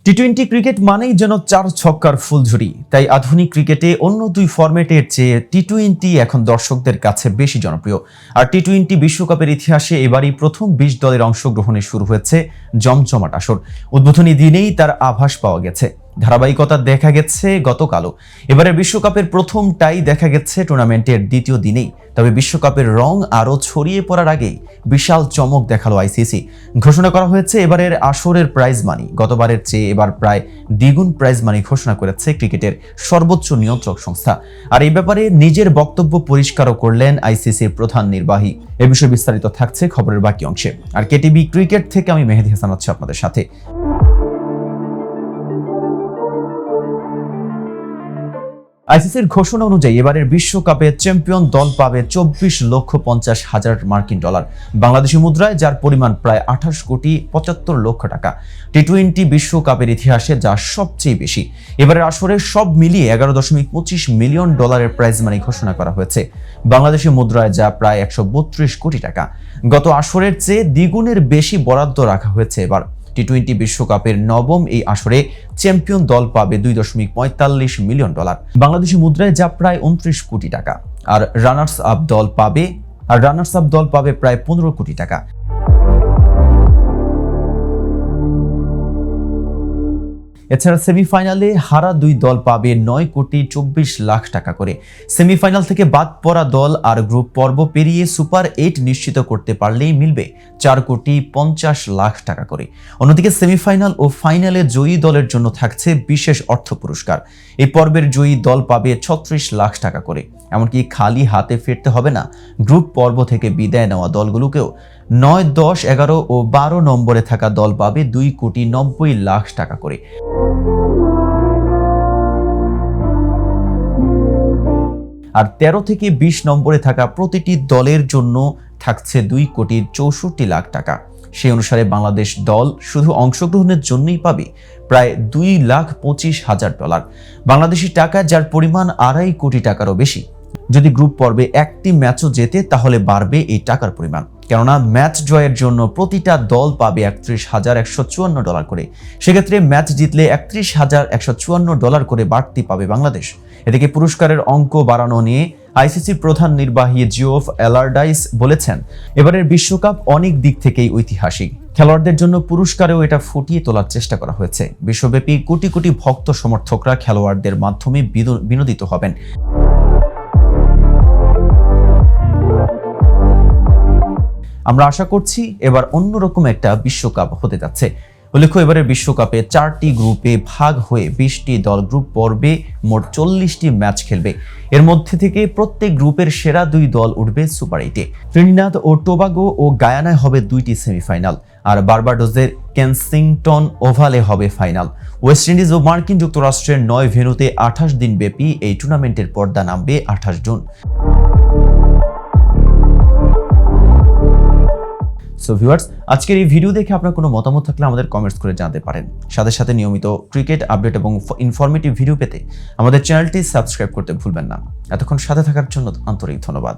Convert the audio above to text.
টি-20 cricket মানেই যেন 4 ছক্কার ফুলঝুরি। তাই আধুনিক ক্রিকেটে অন্য দুই ফরম্যাটের চেয়ে টি-20 এখন দর্শকদের কাছে বেশি জনপ্রিয়। আর টি-20 বিশ্বকাপের ইতিহাসে এবারই প্রথম 20 দলের অংশগ্রহণে শুরু হয়েছে জমজমাট আসর। উদ্বোধনী দিনেই তার আভাস পাওয়া গেছে, ধারাবাহিকতা দেখা গেছে গতকালও। এবারের বিশ্বকাপের প্রথমটাই দেখা গেছে টুর্নামেন্টের দ্বিতীয় দিনেই। তবে বিশ্বকাপের রং আরও ছড়িয়ে পড়ার আগেই বিশাল চমক দেখালো আইসিসি। ঘোষণা করা হয়েছে এবারের আসরের প্রাইজ মানি গতবারের চেয়ে এবার প্রায় দ্বিগুণ প্রাইজ মানি ঘোষণা করেছে ক্রিকেটের সর্বোচ্চ নিয়ন্ত্রক সংস্থা। আর এই ব্যাপারে নিজের বক্তব্য পরিষ্কারও করলেন আইসিসির প্রধান নির্বাহী। এ বিষয়ে বিস্তারিত থাকছে খবরের বাকি অংশে। আর কেটিভি ক্রিকেট থেকে আমি মেহেদী হাসান আছি আপনাদের সাথে। আইসিসির ঘোষণা অনুযায়ী এবারের বিশ্বকাপে চ্যাম্পিয়ন দল পাবে 24,50,000 মার্কিন ডলার বাংলাদেশি মুদ্রায়, যার পরিমাণ প্রায় 28,75,00,000 টাকা। টি-20 বিশ্বকাপের ইতিহাসে যা সবচেয়ে বেশি। এবারের আসরে সব মিলিয়ে 11.25 মিলিয়ন ডলারের প্রাইজ মানি ঘোষণা করা হয়েছে বাংলাদেশি মুদ্রায়, যা প্রায় 132 কোটি টাকা। গত আসরের চেয়ে দ্বিগুণের বেশি বরাদ্দ রাখা হয়েছে এবার। টি-20 বিশ্বকাপের নবম এই আসরে চ্যাম্পিয়ন দল পাবে 2.45 মিলিয়ন ডলার বাংলাদেশি মুদ্রায়, যা প্রায় 29 কোটি টাকা। আর রানার্স আপ দল পাবে প্রায় 15 কোটি টাকা। এছাড়া সেমিফাইনালে হারা দুই দল পাবে 9,24,00,000 টাকা করে। সেমিফাইনাল থেকে বাদ পড়া দল আর গ্রুপ পর্ব পেরিয়ে সুপার 8 নিশ্চিত করতে পারলেই মিলবে 4,50,00,000 টাকা করে। অন্যদিকে সেমিফাইনাল ও ফাইনালে জয়ী দলের জন্য থাকছে বিশেষ অর্থ পুরস্কার। এই পর্বের জয়ী দল পাবে 36 লাখ টাকা করে। এমনকি খালি হাতে ফিরতে হবে না। গ্রুপ পর্ব থেকে বিদায় নেওয়া দলগুলোকেও 9, 10, 11 ও 12 নম্বরে থাকা দল পাবে 2,90,00,000 টাকা করে। আর 13 থেকে 20 নম্বরে থাকা প্রতিটি দলের জন্য থাকছে 2,64,00,000 টাকা। সেই অনুসারে বাংলাদেশ দল শুধু অংশগ্রহণের জন্যই পাবে প্রায় 2,25,000 ডলার বাংলাদেশি টাকা, যার পরিমাণ 2.5 কোটি টাকারও বেশি। যদি গ্রুপ পর্বে একটি ম্যাচও জেতে তাহলে বাড়বে এই টাকার পরিমাণ, কেননা ম্যাচ জয়ের জন্য প্রতিটা দল পাবে 31,154 ডলার করে। সেক্ষেত্রে ম্যাচ জিতলে 31,154 ডলার করে বাড়তি পাবে বাংলাদেশ। এদিকে পুরস্কারের অঙ্ক বাড়ানো নিয়ে আইসিসির প্রধান নির্বাহী জিওফ অ্যালারডাইস বলেছেন, এবারের বিশ্বকাপ অনেক দিক থেকেই ঐতিহাসিক। খেলোয়াড়দের জন্য পুরস্কারেও এটা ফুটিয়ে তোলার চেষ্টা করা হয়েছে। বিশ্বব্যাপী কোটি কোটি ভক্ত সমর্থকরা খেলোয়াড়দের মাধ্যমে বিনোদিত হবেন। আমরা আশা করছি এবার অন্যরকম একটা বিশ্বকাপ হতে যাচ্ছে। উল্লেখ্য, এবারের বিশ্বকাপে 4টি গ্রুপে ভাগ হয়ে 20টি দল গ্রুপ পর্বে মোট 40টি ম্যাচ খেলবে। এর মধ্যে থেকে প্রত্যেক গ্রুপের সেরা 2 দল উঠবে সুপার 8-এ। ত্রিনিদাদ ও টোবাগো ও গায়ানায় হবে 2টি সেমিফাইনাল, আর বার্বাডোসের কেনসিংটন ওভালে হবে ফাইনাল। ওয়েস্ট ইন্ডিজ ও মার্কিন যুক্তরাষ্ট্রের 9 ভেন্যুতে 28 দিন ব্যাপী এই টুর্নামেন্টের পর্দা নামবে 28 জুন। সো ভিউয়ার্স, আজকের এই ভিডিও দেখে আপনার কোনো মতামত থাকলে আমাদের কমেন্টস করে জানাতে পারেন। সাথে সাথে নিয়মিত ক্রিকেট আপডেট এবং ইনফরমেটিভ ভিডিও পেতে আমাদের চ্যানেলটি সাবস্ক্রাইব করতে ভুলবেন না। এতক্ষণ সাথে থাকার জন্য আন্তরিক ধন্যবাদ।